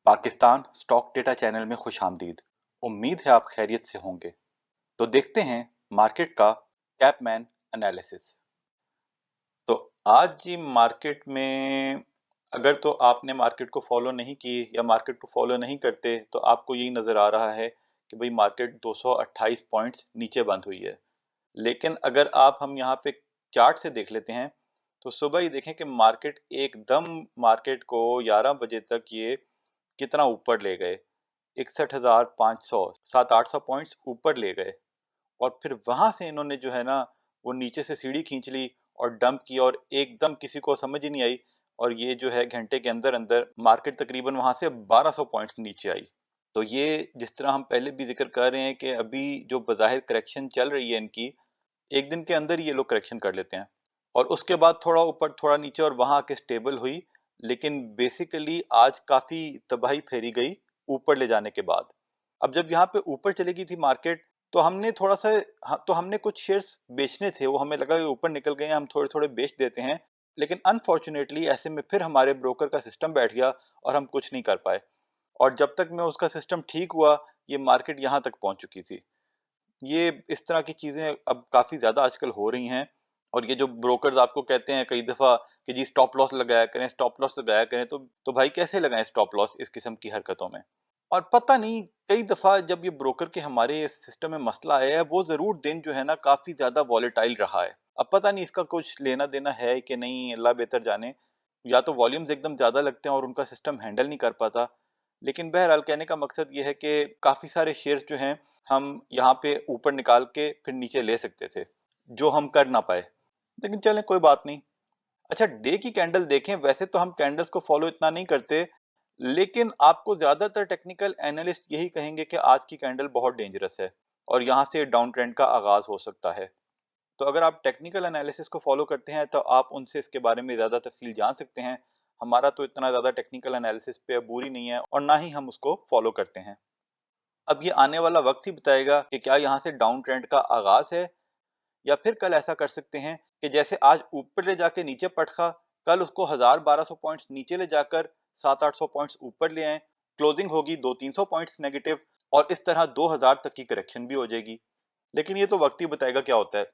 Pakistan stock data channel में खुशामदीद। उम्मीद है आप खैरियत से होंगे। तो देखते हैं मार्केट का कैपमैन एनालिसिस। तो आज जी मार्केट में अगर तो आपने मार्केट को फॉलो नहीं की या मार्केट को फॉलो नहीं करते तो आपको यही नज़र आ रहा है कि भाई मार्केट 228 पॉइंट्स नीचे बंद हुई है। लेकिन अगर आप हम यहाँ पे चार्ट से देख लेते हैं तो सुबह ही देखें कि मार्केट एकदम मार्केट को 11 बजे तक ये कितना ऊपर ले गए, 61,500 700-800 पॉइंट्स ऊपर ले गए। और फिर वहां से इन्होंने जो है ना वो नीचे से सीढ़ी खींच ली और डंप की और एकदम किसी को समझ ही नहीं आई। और ये जो है घंटे के अंदर अंदर मार्केट तकरीबन वहां से 1200 पॉइंट्स नीचे आई। तो ये जिस तरह हम पहले भी जिक्र कर रहे हैं कि अभी जो बज़ाहिर करेक्शन चल रही है इनकी, एक दिन के अंदर ये लोग करेक्शन कर लेते हैं और उसके बाद थोड़ा ऊपर थोड़ा नीचे और वहां आके स्टेबल हुई। लेकिन बेसिकली आज काफी तबाही फेरी गई ऊपर ले जाने के बाद। अब जब यहाँ पे ऊपर चली गई थी मार्केट तो हमने थोड़ा सा तो हमने कुछ शेयर्स बेचने थे, वो हमें लगा कि ऊपर निकल गए हैं, हम थोड़े थोड़े बेच देते हैं। लेकिन अनफॉर्चुनेटली ऐसे में फिर हमारे ब्रोकर का सिस्टम बैठ गया और हम कुछ नहीं कर पाए। और जब तक मैं उसका सिस्टम ठीक हुआ ये मार्केट यहाँ तक पहुंच चुकी थी। ये इस तरह की चीजें अब काफी ज्यादा आजकल हो रही हैं। और ये जो ब्रोकर्स आपको कहते हैं कई दफा कि जी स्टॉप लॉस लगाया करें, स्टॉप लॉस लगाया करें, तो भाई कैसे लगाएं स्टॉप लॉस इस किस्म की हरकतों में। और पता नहीं कई दफा जब ये ब्रोकर के हमारे सिस्टम में मसला आया है वो जरूर दिन जो है ना काफी ज्यादा वॉलेटाइल रहा है। अब पता नहीं इसका कुछ लेना देना है कि नहीं, अल्लाह बेहतर जाने। या तो वॉल्यूम्स एकदम ज्यादा लगते हैं और उनका सिस्टम हैंडल नहीं कर पाता। लेकिन बहरहाल कहने का मकसद ये है कि काफी सारे शेयर्स जो हैं हम यहाँ पे ऊपर निकाल के फिर नीचे ले सकते थे, जो हम कर ना पाए। लेकिन चलें कोई बात नहीं। अच्छा, डे की कैंडल देखें, वैसे तो हम कैंडल्स को फॉलो इतना नहीं करते, लेकिन आपको ज्यादातर टेक्निकल एनालिस्ट यही कहेंगे कि आज की कैंडल बहुत डेंजरस है और यहाँ से डाउन ट्रेंड का आगाज हो सकता है। तो अगर आप टेक्निकल एनालिसिस को फॉलो करते हैं तो आप उनसे इसके बारे में ज्यादा तफसील जान सकते हैं। हमारा तो इतना ज्यादा टेक्निकल एनालिसिस पे अबूर ही नहीं है और ना ही हम उसको फॉलो करते हैं। अब ये आने वाला वक्त ही बताएगा कि क्या यहाँ से डाउन ट्रेंड का आगाज है या फिर कल ऐसा कर सकते हैं कि जैसे आज ऊपर ले जाके नीचे पटका, कल उसको 1000-1200 पॉइंट्स नीचे ले जाकर 700-800 पॉइंट्स ऊपर ले आए, क्लोजिंग होगी 200-300 पॉइंट्स नेगेटिव और इस तरह 2000 तक की करेक्शन भी हो जाएगी। लेकिन ये तो वक्त ही बताएगा क्या होता है।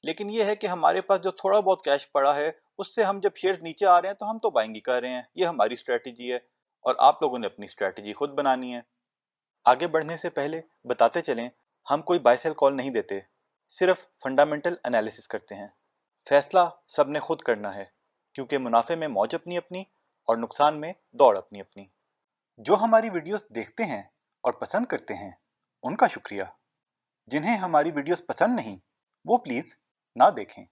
लेकिन ये है कि हमारे पास जो थोड़ा बहुत कैश पड़ा है उससे हम जब शेयर्स नीचे आ रहे हैं तो हम तो बाइंग ही कर रहे हैं, ये हमारी स्ट्रेटेजी है। और आप लोगों ने अपनी स्ट्रेटेजी खुद बनानी है। आगे बढ़ने से पहले बताते चलें, हम कोई बाय सेल कॉल नहीं देते, सिर्फ फंडामेंटल एनालिसिस करते हैं। फैसला सबने खुद करना है क्योंकि मुनाफे में मौज अपनी अपनी और नुकसान में दौड़ अपनी अपनी। जो हमारी वीडियोस देखते हैं और पसंद करते हैं उनका शुक्रिया। जिन्हें हमारी वीडियोस पसंद नहीं वो प्लीज ना देखें।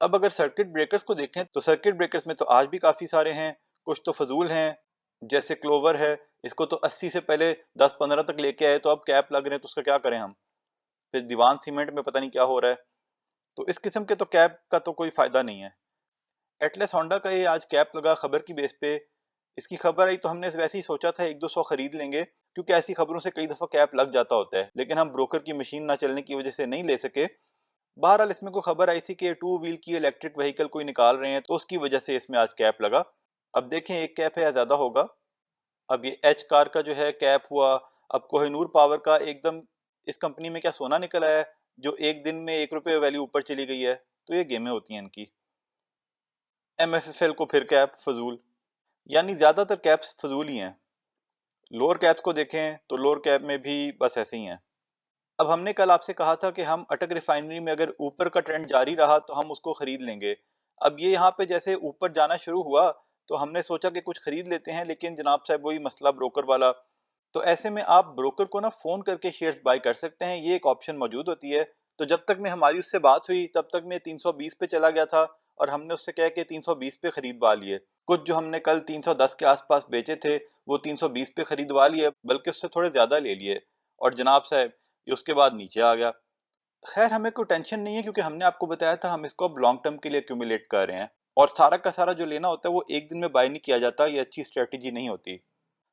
अब अगर सर्किट ब्रेकर्स को देखें तो सर्किट ब्रेकर्स में तो आज भी काफी सारे हैं। कुछ तो फजूल हैं, जैसे क्लोवर है, इसको तो 80 से पहले 10-15 तक लेके आए तो अब कैप लग रहे हैं तो उसका क्या करें हम। फिर दीवान सीमेंट में पता नहीं क्या हो रहा है। तो इस किस्म के तो कैप का तो कोई फायदा नहीं है। एटलस होंडा का ये आज कैप लगा खबर की बेस पे। इसकी खबर आई तो हमने वैसे ही सोचा था 100-200 खरीद लेंगे, क्योंकि ऐसी खबरों से कई दफा कैप लग जाता होता है, लेकिन हम ब्रोकर की मशीन ना चलने की वजह से नहीं ले सके। बहरहाल इसमें कोई खबर आई थी कि 2 व्हील की इलेक्ट्रिक व्हीकल कोई निकाल रहे हैं तो उसकी वजह से इसमें आज कैप लगा। अब देखें एक कैप है या ज्यादा होगा। अब ये एच कार का जो है कैप हुआ। अब कोहिनूर पावर का एकदम, इस कंपनी में क्या सोना निकल आया है जो एक दिन में 1 रुपये वैल्यू ऊपर चली गई है। तो ये गेमें होती हैं इनकी। MFFL को फिर कैप फजूल, यानी ज्यादातर कैप्स फजूल ही हैं। लोअर कैप्स को देखें तो लोअर कैप में भी बस ऐसे ही हैं। अब हमने कल आपसे कहा था कि हम अटक रिफाइनरी में अगर ऊपर का ट्रेंड जारी रहा तो हम उसको खरीद लेंगे। अब ये यहाँ पे जैसे ऊपर जाना शुरू हुआ तो हमने सोचा कि कुछ खरीद लेते हैं, लेकिन जनाब साहब वही मसला ब्रोकर वाला। तो ऐसे में आप ब्रोकर को ना फोन करके शेयर्स बाय कर सकते हैं, ये एक ऑप्शन मौजूद होती है। तो जब तक में हमारी उससे बात हुई तब तक में 320 पे चला गया था और हमने उससे कह के 320 पे खरीदवा लिए। कुछ जो हमने कल 310 के आसपास बेचे थे वो 320 पे खरीदवा लिए, बल्कि उससे थोड़े ज्यादा ले लिए। और जनाब साहब ये उसके बाद नीचे आ गया। खैर हमें कोई टेंशन नहीं है क्योंकि हमने आपको बताया था हम इसको अब लॉन्ग टर्म के लिए एक्यूमुलेट कर रहे हैं। और सारा का सारा जो लेना होता है वो एक दिन में बाय नहीं किया जाता, ये अच्छी स्ट्रेटेजी नहीं होती।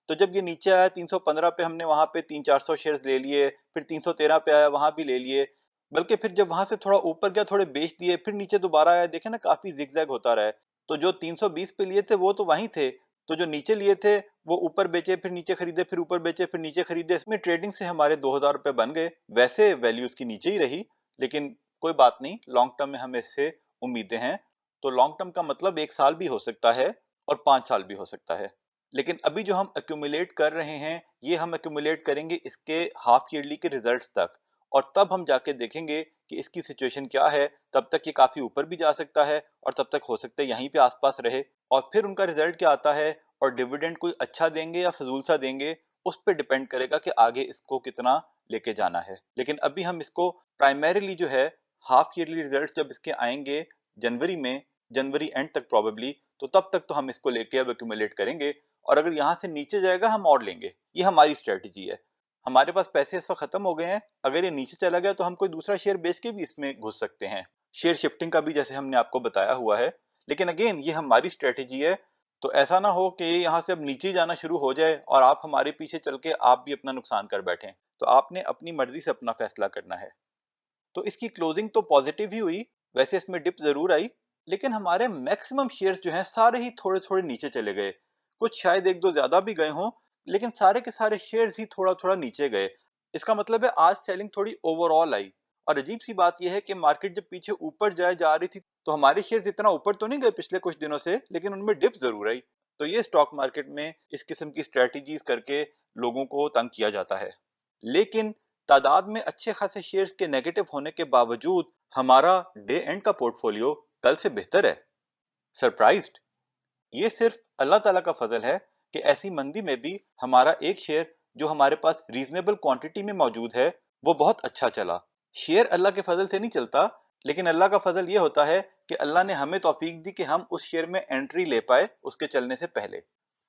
तो जब ये नीचे आया 315 पे हमने वहां पे 300-400 शेयर्स ले लिए, फिर 313 पे आया वहां भी ले लिए। बल्कि फिर जब वहां से थोड़ा ऊपर गया थोड़े बेच दिए, फिर नीचे दोबारा आया, देखे ना काफी जिगजैग होता रहा है। तो जो 320 पे लिए थे वो तो वहीं थे, तो जो नीचे लिए थे वो ऊपर बेचे, फिर नीचे खरीदे, फिर ऊपर बेचे, फिर नीचे खरीदे। इसमें ट्रेडिंग से हमारे 2000 रुपए बन गए। वैसे वैल्यूज की नीचे ही रही, लेकिन कोई बात नहीं, लॉन्ग टर्म में हमें इससे उम्मीदें हैं। तो लॉन्ग टर्म का मतलब 1 साल भी हो सकता है और 5 साल भी हो सकता है। लेकिन अभी जो हम एक्यूमुलेट कर रहे हैं, ये हम एक्यूमुलेट करेंगे इसके हाफ ईयरली के रिजल्ट्स तक, और तब हम जाके देखेंगे कि इसकी सिचुएशन क्या है। तब तक ये काफी ऊपर भी जा सकता है और तब तक हो सकता है यहीं पे आसपास रहे। और फिर उनका रिजल्ट क्या आता है और डिविडेंड कोई अच्छा देंगे या फजूल सा देंगे, उस पर डिपेंड करेगा कि आगे इसको कितना लेके जाना है। लेकिन अभी हम इसको प्राइमरीली जो है, हाफ ईयरली रिजल्ट जब इसके आएंगे जनवरी में, जनवरी एंड तक प्रोबेबली, तो तब तक तो हम इसको लेके अब एक्यूमुलेट करेंगे। और अगर यहाँ से नीचे जाएगा हम और लेंगे। ये हमारी स्ट्रेटजी है। हमारे पास पैसे इस वक्त खत्म हो गए हैं, अगर ये नीचे चला गया तो हम कोई दूसरा शेयर बेच के भी इसमें घुस सकते हैं। शेयर शिफ्टिंग का भी जैसे हमने आपको बताया हुआ है। लेकिन अगेन ये हमारी स्ट्रेटजी है। तो ऐसा ना हो कि यहाँ से अब नीचे जाना शुरू हो जाए और आप हमारे पीछे चल के आप भी अपना नुकसान कर बैठें। तो आपने अपनी मर्जी से अपना फैसला करना है। तो इसकी क्लोजिंग तो पॉजिटिव ही हुई। वैसे इसमें डिप जरूर आई, लेकिन हमारे मैक्सिमम शेयर्स जो हैं सारे ही थोड़े थोड़े नीचे चले गए। कुछ शायद एक दो ज्यादा भी गए हों, लेकिन सारे के सारे शेयर्स ही थोड़ा थोड़ा नीचे गए। इसका मतलब है आज सेलिंग थोड़ी ओवरऑल आई। और अजीब सी बात यह है कि मार्केट जब पीछे ऊपर जाए जा रही थी तो हमारे शेयर्स इतना ऊपर तो नहीं गए पिछले कुछ दिनों से, लेकिन उनमें डिप जरूर आई। तो ये स्टॉक मार्केट में इस किस्म की स्ट्रेटजीज करके लोगों को तंग किया जाता है। लेकिन तादाद में अच्छे खासे शेयर्स के नेगेटिव होने के बावजूद हमारा डे एंड का पोर्टफोलियो कल से बेहतर है। सरप्राइज्ड? ये सिर्फ अल्लाह ताला का फजल है कि ऐसी मंदी में भी हमारा एक शेयर जो हमारे पास रीजनेबल क्वांटिटी में मौजूद है वो बहुत अच्छा चला। शेयर अल्लाह के फजल से नहीं चलता, लेकिन अल्लाह का फजल ये होता है कि अल्लाह ने हमें तौफीक दी कि हम उस शेयर में एंट्री ले पाए उसके चलने से पहले।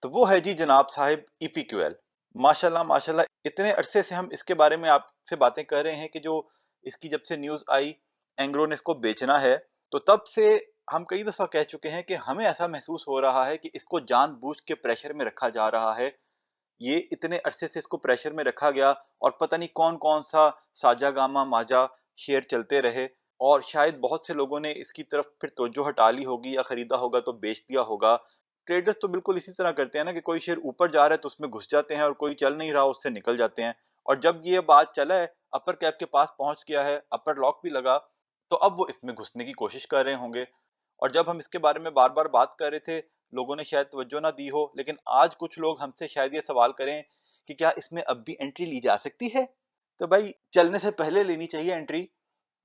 तो वो है जी जनाब साहिब EPQL। माशाल्लाह माशाल्लाह, इतने अरसे से हम इसके बारे में आपसे बातें कर रहे हैं कि जो इसकी जब से न्यूज़ आई एंग्रो ने इसको बेचना है, तो तब से हम कई दफ़ा कह चुके हैं कि हमें ऐसा महसूस हो रहा है कि इसको जानबूझ के प्रेशर में रखा जा रहा है। ये इतने अरसे से इसको प्रेशर में रखा गया और पता नहीं कौन कौन सा साजा गामा माजा शेयर चलते रहे, और शायद बहुत से लोगों ने इसकी तरफ फिर तवज्जो हटा ली होगी या खरीदा होगा तो बेच दिया होगा। ट्रेडर्स तो बिल्कुल इसी तरह करते हैं ना कि कोई शेयर ऊपर जा रहा है तो उसमें घुस जाते हैं और कोई चल नहीं रहा उससे निकल जाते हैं। और जब ये बात चला है, अपर कैप के पास पहुंच गया है, अपर लॉक भी लगा, तो अब वो इसमें घुसने की कोशिश कर रहे होंगे। और जब हम इसके बारे में बार बार बात कर रहे थे, लोगों ने शायद तवज्जो ना दी हो, लेकिन आज कुछ लोग हमसे शायद ये सवाल करें कि क्या इसमें अब भी एंट्री ली जा सकती है। तो भाई चलने से पहले लेनी चाहिए एंट्री।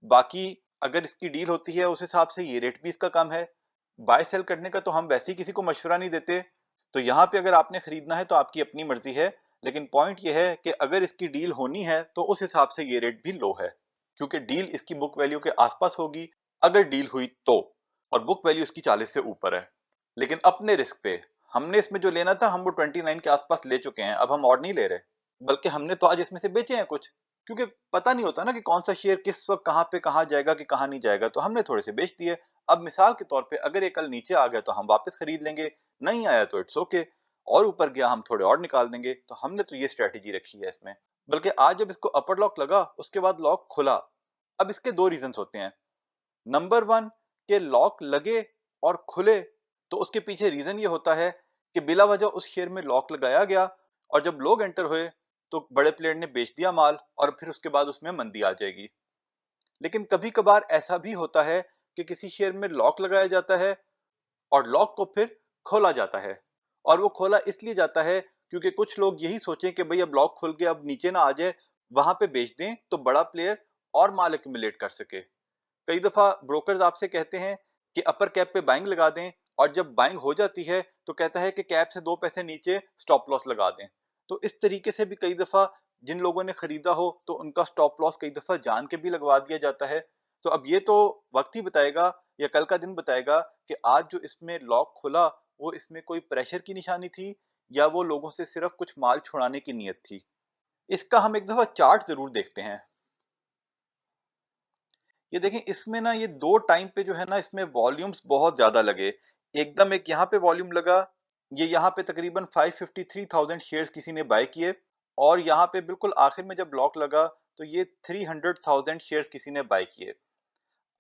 बाकी अगर इसकी डील होती है उस हिसाब से ये रेट भी इसका कम है। बाय सेल करने का तो हम वैसे ही किसी को मशवरा नहीं देते। तो यहाँ पे अगर आपने खरीदना है तो आपकी अपनी मर्जी है, लेकिन पॉइंट ये है कि अगर इसकी डील होनी है तो उस हिसाब से ये रेट भी लो है, क्योंकि डील इसकी बुक वैल्यू के आसपास होगी अगर डील हुई तो, और बुक वैल्यू इसकी 40 से ऊपर है। लेकिन अपने रिस्क पे, हमने इसमें जो लेना था हम वो 29 के आसपास ले चुके हैं, अब हम और नहीं ले रहे। बल्कि हमने तो आज इसमें से बेचे हैं कुछ, क्योंकि पता नहीं होता ना कि कौन सा शेयर किस वक्त कहाँ पे कहाँ जाएगा कि कहाँ नहीं जाएगा, तो हमने थोड़े से बेच दिए। अब मिसाल के तौर पे अगर ये कल नीचे आ गया तो हम वापस खरीद लेंगे, नहीं आया तो इट्स ओके, और ऊपर गया हम थोड़े और निकाल देंगे। तो हमने तो ये स्ट्रेटेजी रखी है इसमें। बल्कि आज जब इसको अपर लॉक लगा उसके बाद लॉक खुला। अब इसके दो रीजन होते हैं। नंबर वन, के लॉक लगे और खुले तो उसके पीछे रीजन ये होता है कि बिला वजह उस शेयर में लॉक लगाया गया, और जब लोग एंटर हुए तो बड़े प्लेयर ने बेच दिया माल, और फिर उसके बाद उसमें मंदी आ जाएगी। लेकिन कभी कभार ऐसा भी होता है कि किसी शेयर में लॉक लगाया जाता है और लॉक को फिर खोला जाता है, और वो खोला इसलिए जाता है क्योंकि कुछ लोग यही सोचें कि भाई अब लॉक खुल गया अब नीचे ना आ जाए, वहां पे बेच दें तो बड़ा प्लेयर और माल एक्यूमुलेट कर सके। कई दफा ब्रोकर्स आपसे कहते हैं कि अपर कैप पे बाइंग लगा दें, और जब बाइंग हो जाती है तो कहता है कि कैप से 2 पैसे नीचे स्टॉप लॉस लगा दें। तो इस तरीके से भी कई दफा जिन लोगों ने खरीदा हो तो उनका स्टॉप लॉस कई दफा जान के भी लगवा दिया जाता है। तो अब ये तो वक्त ही बताएगा या कल का दिन बताएगा कि आज जो इसमें लॉक खुला वो इसमें कोई प्रेशर की निशानी थी या वो लोगों से सिर्फ कुछ माल छुड़ाने की नीयत थी। इसका हम एक दफा चार्ट जरूर देखते हैं। ये देखें, इसमें ना ये दो टाइम पे जो है ना इसमें वॉल्यूम्स बहुत ज्यादा लगे। एकदम एक यहाँ पे वॉल्यूम लगा, ये यहाँ पे तकरीबन 553,000 शेयर्स किसी ने बाय किए, और यहाँ पे बिल्कुल आखिर में जब ब्लॉक लगा तो ये 300,000 शेयर्स किसी ने बाय किए।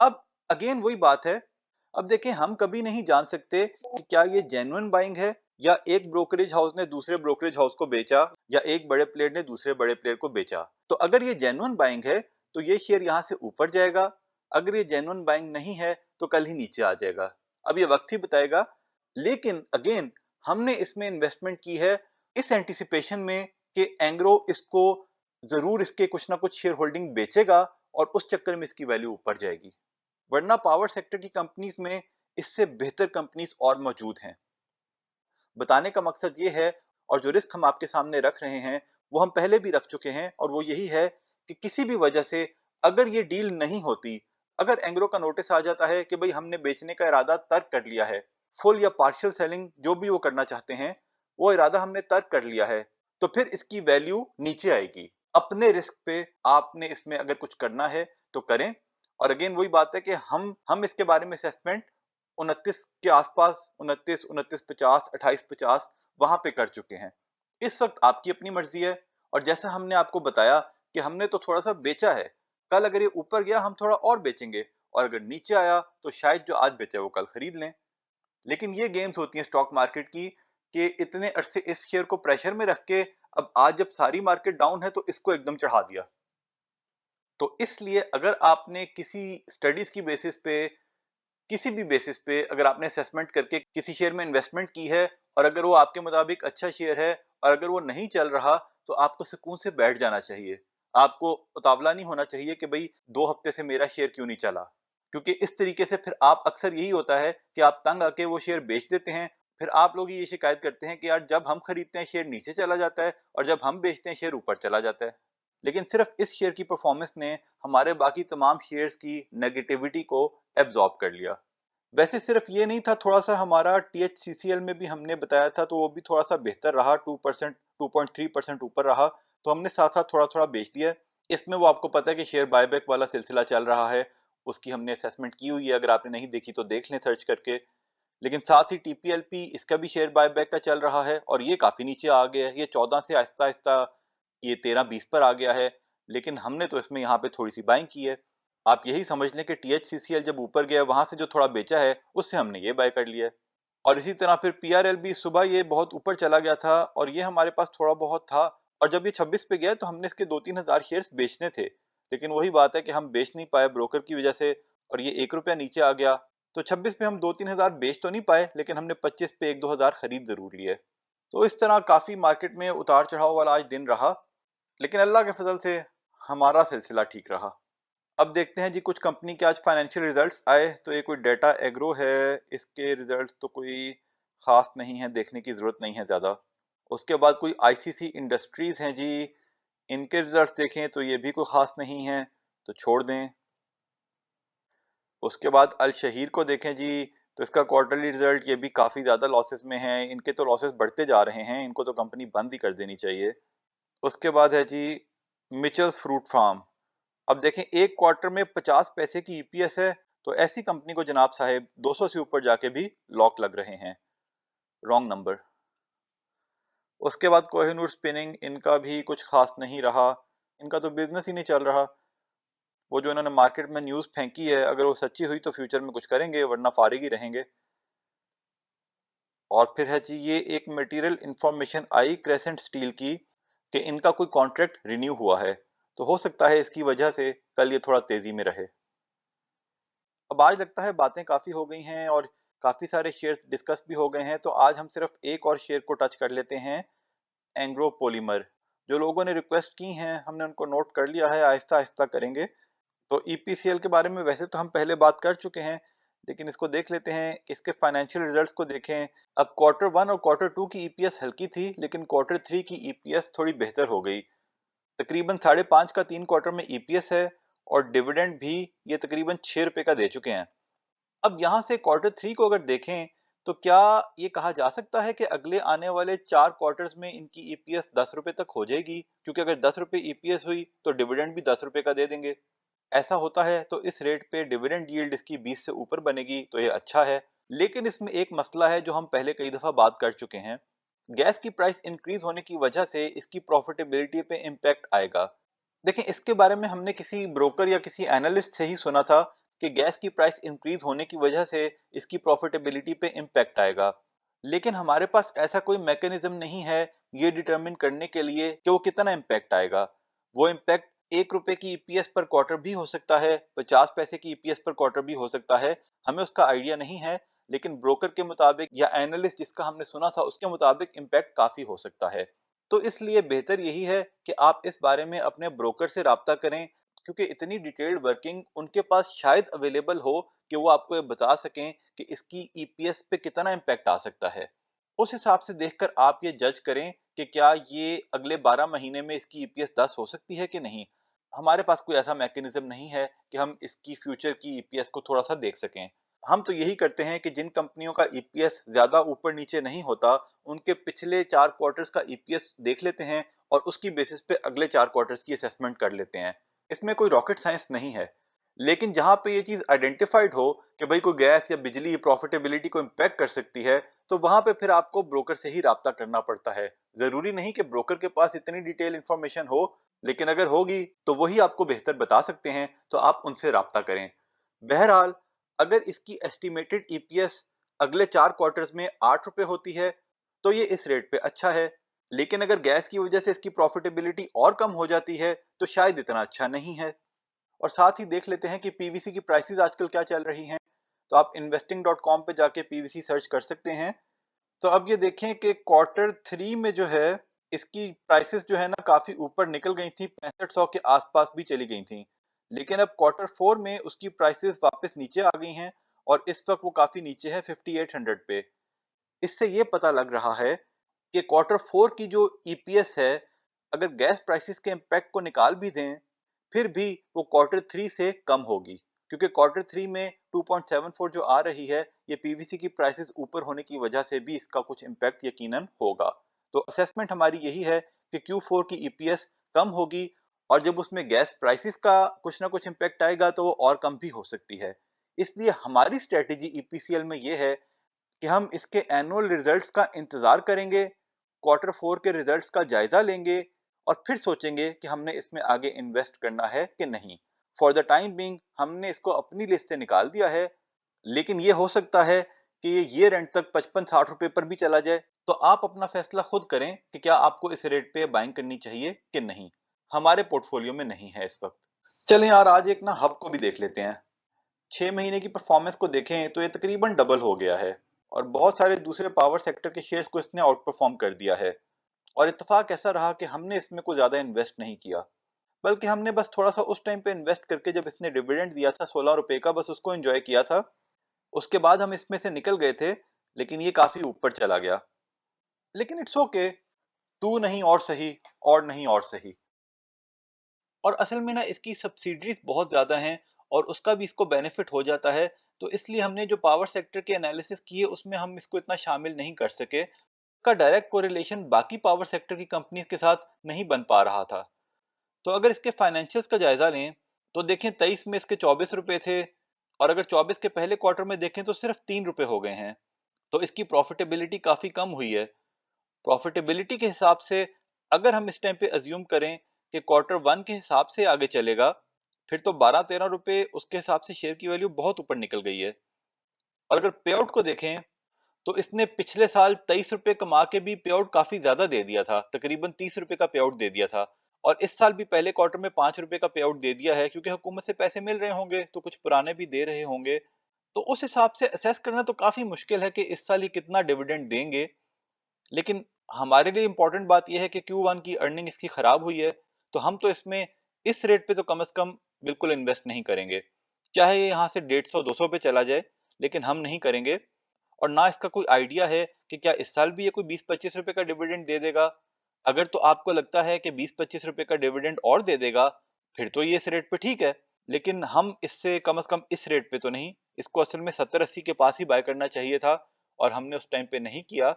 अब अगेन वही बात है। अब देखें, हम कभी नहीं जान सकते कि क्या ये जेन्युइन बाइंग है या एक ब्रोकरेज हाउस ने दूसरे ब्रोकरेज हाउस को बेचा, या एक बड़े प्लेयर ने दूसरे बड़े प्लेयर को बेचा। तो अगर ये जेन्युइन बाइंग है तो ये शेयर यहाँ से ऊपर जाएगा, अगर ये जेन्युइन बाइंग नहीं है तो कल ही नीचे आ जाएगा। अब ये वक्त ही बताएगा। लेकिन अगेन हमने इसमें इन्वेस्टमेंट की है इस एंटिसिपेशन में कि एंग्रो इसको जरूर इसके कुछ ना कुछ शेयर होल्डिंग बेचेगा और उस चक्कर में इसकी वैल्यू ऊपर जाएगी। वरना पावर सेक्टर की कंपनीज में इससे बेहतर कंपनीज और मौजूद हैं। बताने का मकसद ये है, और जो रिस्क हम आपके सामने रख रहे हैं वो हम पहले भी रख चुके हैं, और वो यही है कि किसी भी वजह से अगर ये डील नहीं होती, अगर एंग्रो का नोटिस आ जाता है कि भाई हमने बेचने का इरादा तर्क कर लिया है, फुल या पार्शियल सेलिंग जो भी वो करना चाहते हैं, वो इरादा हमने तर्क कर लिया है, तो फिर इसकी वैल्यू नीचे आएगी। अपने रिस्क पे आपने इसमें अगर कुछ करना है तो करें। और अगेन वही बात है कि हम इसके बारे में असेसमेंट 29 के आसपास, 29, 29.50, 28.50 वहां पे कर चुके हैं। इस वक्त आपकी अपनी मर्जी है, और जैसा हमने आपको बताया कि हमने तो थोड़ा सा बेचा है, कल अगर ये ऊपर गया हम थोड़ा और बेचेंगे, और अगर नीचे आया तो शायद जो आज बेचा वो कल खरीद लें। लेकिन ये गेम्स होती हैं स्टॉक मार्केट की, कि इतने अरसे इस शेयर को प्रेशर में रख के अब आज जब सारी मार्केट डाउन है तो इसको एकदम चढ़ा दिया। तो इसलिए अगर आपने किसी स्टडीज की बेसिस पे, किसी भी बेसिस पे अगर आपने असेसमेंट करके किसी शेयर में इन्वेस्टमेंट की है, और अगर वो आपके मुताबिक अच्छा शेयर है और अगर वो नहीं चल रहा, तो आपको सुकून से बैठ जाना चाहिए। आपको उतावला नहीं होना चाहिए कि भाई 2 हफ्ते से मेरा शेयर क्यों नहीं चला, क्योंकि इस तरीके से फिर आप अक्सर यही होता है कि आप तंग आके वो शेयर बेच देते हैं। फिर आप लोग ये शिकायत करते हैं कि यार जब हम खरीदते हैं शेयर नीचे चला जाता है, और जब हम बेचते हैं शेयर ऊपर चला जाता है। लेकिन सिर्फ इस शेयर की परफॉर्मेंस ने हमारे बाकी तमाम शेयर्स की नेगेटिविटी को एब्जॉर्ब कर लिया। वैसे सिर्फ ये नहीं था, थोड़ा सा हमारा THCCL में भी हमने बताया था, तो वो भी थोड़ा सा बेहतर रहा, 2%, 2.3% ऊपर रहा, तो हमने साथ साथ थोड़ा थोड़ा बेच दिया। इसमें वो आपको पता है कि शेयर बायबैक वाला सिलसिला चल रहा है, उसकी हमने असेसमेंट की हुई है, अगर आपने नहीं देखी तो देख लें सर्च करके। लेकिन साथ ही TPLP इसका भी शेयर बायबैक का चल रहा है, और ये काफी नीचे आ गया है, ये 14 से आहिस्ता आहिस्ता ये 13-20 पर आ गया है। लेकिन हमने तो इसमें यहाँ पे थोड़ी सी बाइंग की है। आप यही समझ लें कि THCCL जब ऊपर गया, वहां से जो थोड़ा बेचा है उससे हमने ये बाय कर लिया है। और इसी तरह फिर PRL भी सुबह ये बहुत ऊपर चला गया था, और ये हमारे पास थोड़ा बहुत था, और जब ये 26 पे गया तो हमने इसके 2-3 हजार शेयर्स बेचने थे। लेकिन वही बात है कि हम बेच नहीं पाए ब्रोकर की वजह से, और ये 1 रुपया नीचे आ गया। तो 26 पे हम 2-3 हजार बेच तो नहीं पाए, लेकिन हमने 25 पे 1-2 हजार खरीद जरूर लिए। तो इस तरह काफी मार्केट में उतार चढ़ाव वाला आज दिन रहा, लेकिन अल्लाह के फजल से हमारा सिलसिला ठीक रहा। अब देखते हैं जी कुछ कंपनी के आज फाइनेंशियल रिजल्ट्स आए। तो ये कोई डेटा एग्रो है, इसके रिजल्ट्स तो कोई खास नहीं है, देखने की जरूरत नहीं है ज्यादा। उसके बाद कोई ICC इंडस्ट्रीज हैं जी, इनके रिजल्ट्स देखें तो ये भी कोई खास नहीं है, तो छोड़ दें। उसके बाद अल शहीर को देखें जी, तो इसका क्वार्टरली रिजल्ट ये भी काफी ज्यादा लॉसेस में है, इनके तो लॉसेस बढ़ते जा रहे हैं, इनको तो कंपनी बंद ही कर देनी चाहिए। उसके बाद है जी मिचल्स फ्रूट फार्म। अब देखें एक क्वार्टर में 50 पैसे की EPS है, तो ऐसी कंपनी को जनाब साहेब 200 से ऊपर जाके भी लॉक लग रहे हैं। Wrong number. उसके बाद कोहिनूर स्पिनिंग, इनका भी कुछ खास नहीं रहा, इनका तो बिजनेस ही नहीं चल रहा। वो जो इन्होंने मार्केट में न्यूज फेंकी है, अगर वो सच्ची हुई तो फ्यूचर में कुछ करेंगे, वरना फारिग ही रहेंगे। और फिर है जी ये एक मटेरियल इंफॉर्मेशन आई क्रेसेंट स्टील की, कि इनका कोई कॉन्ट्रैक्ट रिन्यू हुआ है, तो हो सकता है इसकी वजह से कल ये थोड़ा तेजी में रहे। अब आज लगता है बातें काफी हो गई हैं, और काफी सारे शेयर्स डिस्कस भी हो गए हैं, तो आज हम सिर्फ एक और शेयर को टच कर लेते हैं, एंग्रो पॉलीमर। जो लोगों ने रिक्वेस्ट की हैं हमने उनको नोट कर लिया है, आहिस्ता आहिस्ता करेंगे। तो EPCL के बारे में वैसे तो हम पहले बात कर चुके हैं, लेकिन इसको देख लेते हैं, इसके फाइनेंशियल रिजल्ट्स को देखें। अब Q1 और Q2 की EPS हल्की थी, लेकिन Q3 की EPS थोड़ी बेहतर हो गई। तकरीबन 5.5 का 3 क्वार्टर में EPS है, और डिविडेंड भी ये तकरीबन 6 रुपए का दे चुके हैं। अब यहाँ से Q3 को अगर देखें, तो क्या ये कहा जा सकता है कि अगले आने वाले 4 क्वार्टर्स में इनकी EPS 10 रुपए तक हो जाएगी? क्योंकि अगर 10 रुपए EPS हुई तो डिविडेंड भी 10 रुपए का दे देंगे। ऐसा होता है तो इस रेट पे डिविडेंड यील्ड इसकी 20 से ऊपर बनेगी, तो ये अच्छा है। लेकिन इसमें एक मसला है जो हम पहले कई दफा बात कर चुके हैं। गैस की प्राइस इंक्रीज होने की वजह से इसकी प्रॉफिटेबिलिटी पे इम्पैक्ट आएगा। देखें इसके बारे में हमने किसी ब्रोकर या किसी एनालिस्ट से ही सुना था कि गैस की प्राइस इंक्रीज होने की वजह से इसकी प्रॉफिटेबिलिटी पे इम्पैक्ट आएगा। लेकिन हमारे पास ऐसा कोई मैकेनिज्म नहीं है ये डिटरमिन करने के लिए कि वो कितना इम्पैक्ट आएगा। वो इम्पैक्ट 1 रुपए की ईपीएस पर क्वार्टर भी हो सकता है, 50 पैसे की ईपीएस पर क्वार्टर भी हो सकता है। हमें उसका आइडिया नहीं है, लेकिन ब्रोकर के मुताबिक या एनालिस्ट जिसका हमने सुना था उसके मुताबिक इम्पैक्ट काफी हो सकता है। तो इसलिए बेहतर यही है कि आप इस बारे में अपने ब्रोकर से राब्ता करें, क्योंकि इतनी डिटेल्ड वर्किंग उनके पास शायद अवेलेबल हो कि वो आपको ये बता सकें कि इसकी ईपीएस पे कितना इम्पैक्ट आ सकता है। उस हिसाब से देखकर आप ये जज करें कि क्या ये अगले 12 महीने में इसकी ईपीएस 10 हो सकती है कि नहीं। हमारे पास कोई ऐसा मैकेनिज्म नहीं है कि हम इसकी फ्यूचर की ईपीएस को थोड़ा सा देख सकें। हम तो यही करते हैं कि जिन कंपनियों का ईपीएस ज्यादा ऊपर नीचे नहीं होता, उनके पिछले 4 क्वार्टर्स का ईपीएस देख लेते हैं और उसकी बेसिस पे अगले 4 क्वार्टर्स की असेसमेंट कर लेते हैं। इसमें कोई रॉकेट साइंस नहीं है। लेकिन जहां पे ये चीज आइडेंटिफाइड हो कि भाई कोई गैस या बिजली प्रॉफिटेबिलिटी को इम्पैक्ट कर सकती है, तो वहां पे फिर आपको ब्रोकर से ही राब्ता करना पड़ता है। जरूरी नहीं कि ब्रोकर के पास इतनी डिटेल इंफॉर्मेशन हो, लेकिन अगर होगी तो वही आपको बेहतर बता सकते हैं, तो आप उनसे राब्ता करें। बहरहाल, अगर इसकी एस्टिमेटेड ईपीएस अगले 4 क्वार्टर्स में 8 रुपए होती है, तो ये इस रेट पे अच्छा है। लेकिन अगर गैस की वजह से इसकी प्रॉफिटेबिलिटी और कम हो जाती है, तो शायद इतना अच्छा नहीं है। और साथ ही देख लेते हैं कि पीवीसी की प्राइसेस आजकल क्या चल रही हैं। तो आप investing.com पे जाके पीवीसी सर्च कर सकते हैं। तो अब ये देखें कि क्वार्टर 3 में जो है इसकी प्राइसेस जो है ना काफी ऊपर निकल गई थी, 6500 के आसपास भी चली गई थी। लेकिन अब क्वार्टर 4 में उसकी प्राइसेस वापस नीचे आ गई हैं और इस वक्त वो काफी नीचे है 5800 पे। इससे ये पता लग रहा है कि क्वार्टर 4 की जो ईपीएस है, अगर गैस प्राइसेस के इम्पैक्ट को निकाल भी दें, फिर भी वो क्वार्टर 3 से कम होगी, क्योंकि क्वार्टर 3 में 2.74 जो आ रही है, ये पीवीसी की प्राइसेस ऊपर होने की वजह से भी इसका कुछ इम्पैक्ट यकीनन होगा। तो असेसमेंट हमारी यही है कि Q4 की ईपीएस कम होगी, और जब उसमें गैस प्राइसेस का कुछ ना कुछ इम्पैक्ट आएगा तो वो और कम भी हो सकती है। इसलिए हमारी स्ट्रेटेजी ईपीसीएल में ये है कि हम इसके एनुअल रिजल्ट्स का इंतजार करेंगे, क्वार्टर 4 के रिजल्ट्स का जायजा लेंगे और फिर सोचेंगे कि हमने इसमें आगे इन्वेस्ट करना है कि नहीं। फॉर द टाइम बीइंग हमने इसको अपनी लिस्ट से निकाल दिया है, लेकिन ये हो सकता है कि ये ईयर एंड तक 55-60 रुपए पर भी चला जाए। तो आप अपना फैसला खुद करें कि क्या आपको इस रेट पे बाइंग करनी चाहिए कि नहीं। हमारे पोर्टफोलियो में नहीं है इस वक्त। चलें यार, आज एक ना हब को भी देख लेते हैं। 6 महीने की परफॉर्मेंस को देखें तो ये तकरीबन डबल हो गया है, और बहुत सारे दूसरे पावर सेक्टर के शेयर्स को इसने आउट परफॉर्म कर दिया है। और इत्तेफाक ऐसा रहा कि हमने इसमें कोई ज्यादा इन्वेस्ट नहीं किया, बल्कि हमने बस थोड़ा सा उस टाइम पे इन्वेस्ट करके जब इसने डिविडेंड दिया था 16 रुपए का, बस उसको एंजॉय किया था। उसके बाद हम इसमें से निकल गए थे, लेकिन ये काफी ऊपर चला गया। लेकिन इट्स ओके, तू नहीं और सही, और नहीं और सही। और असल में ना इसकी सब्सिडरीज बहुत ज़्यादा हैं, और उसका भी इसको बेनिफिट हो जाता है। तो इसलिए हमने जो पावर सेक्टर के एनालिसिस किए उसमें हम इसको इतना शामिल नहीं कर सके। इसका डायरेक्ट कोरिलेशन बाकी पावर सेक्टर की कंपनीज के साथ नहीं बन पा रहा था। तो अगर इसके फाइनेंशियल्स का जायजा लें तो देखें 23 में इसके 24 रुपए थे, और अगर 24 के पहले क्वार्टर में देखें तो सिर्फ 3 रुपए हो गए हैं। तो इसकी प्रॉफिटेबिलिटी काफ़ी कम हुई है। प्रॉफिटेबिलिटी के हिसाब से अगर हम इस टाइम पे अज्यूम करें कि क्वार्टर 1 के हिसाब से आगे चलेगा, फिर तो 12-13 रुपए उसके हिसाब से शेयर की वैल्यू बहुत ऊपर निकल गई है। और अगर पे आउट को देखें तो इसने पिछले साल 23 रुपए कमा के भी पे आउट काफी ज्यादा दे दिया था, तकरीबन 30 रुपए का पे आउट दे दिया था। और इस साल भी पहले क्वार्टर में 5 रुपए का पे आउट दे दिया है, क्योंकि हुकूमत से पैसे मिल रहे होंगे तो कुछ पुराने भी दे रहे होंगे। तो उस हिसाब से असेस करना तो काफी मुश्किल है कि इस साल ये कितना डिविडेंड देंगे। लेकिन हमारे लिए इंपॉर्टेंट बात यह है कि Q1 की अर्निंग इसकी खराब हुई है, तो हम तो इसमें इस रेट पे तो कम से कम बिल्कुल इन्वेस्ट नहीं करेंगे। चाहे ये यहाँ से 150-200 पे चला जाए, लेकिन हम नहीं करेंगे। और ना इसका कोई आइडिया है कि क्या इस साल भी ये कोई 20-25 रुपए का डिविडेंड दे देगा। अगर तो आपको लगता है कि 20-25 रुपए का डिविडेंड और दे देगा, फिर तो ये इस रेट पे ठीक है। लेकिन हम इससे कम से कम इस रेट पे तो नहीं। इसको असल में 70-80 के पास ही बाय करना चाहिए था, और हमने उस टाइम पे नहीं किया।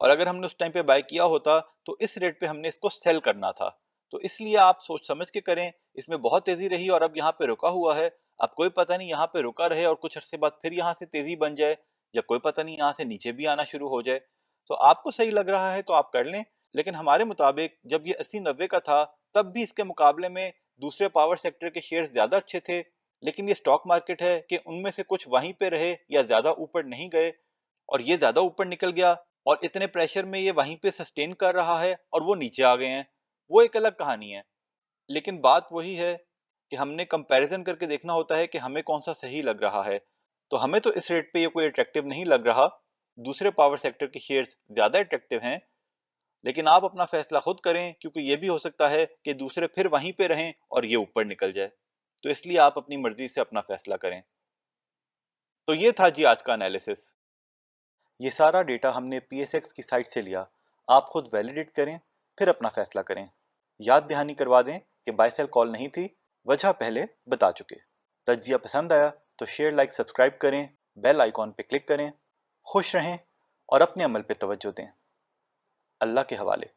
और अगर हमने उस टाइम पे बाय किया होता तो इस रेट पे हमने इसको सेल करना था। तो इसलिए आप सोच समझ के करें। इसमें बहुत तेजी रही और अब यहाँ पे रुका हुआ है। अब कोई पता नहीं यहाँ पे रुका रहे और कुछ अरसे बाद फिर यहाँ से तेजी बन जाए, या कोई पता नहीं यहाँ से नीचे भी आना शुरू हो जाए। तो आपको सही लग रहा है तो आप कर लें, लेकिन हमारे मुताबिक जब ये 80-90 का था, तब भी इसके मुकाबले में दूसरे पावर सेक्टर के शेयर्स ज्यादा अच्छे थे। लेकिन ये स्टॉक मार्केट है कि उनमें से कुछ वहीं पे रहे या ज्यादा ऊपर नहीं गए। और ये ज्यादा ऊपर निकल गया और इतने प्रेशर में ये वहीं पे सस्टेन कर रहा है और वो नीचे आ गए हैं, वो एक अलग कहानी है। लेकिन बात वही है कि हमने कंपैरिजन करके देखना होता है कि हमें कौन सा सही लग रहा है। तो हमें तो इस रेट पे ये कोई अट्रैक्टिव नहीं लग रहा, दूसरे पावर सेक्टर के शेयर्स ज्यादा अट्रैक्टिव हैं। लेकिन आप अपना फैसला खुद करें, क्योंकि ये भी हो सकता है कि दूसरे फिर वहीं पे रहें और ये ऊपर निकल जाए। तो इसलिए आप अपनी मर्जी से अपना फैसला करें। तो ये था जी आज का एनालिसिस। ये सारा डेटा हमने PSX की साइट से लिया। आप खुद वैलिडेट करें, फिर अपना फैसला करें। याद दहानी करवा दें कि बाय सेल कॉल नहीं थी, वजह पहले बता चुके। तज्जिया पसंद आया तो शेयर, लाइक, सब्सक्राइब करें, बेल आइकॉन पे क्लिक करें। खुश रहें और अपने अमल पे तवज्जो दें। अल्लाह के हवाले।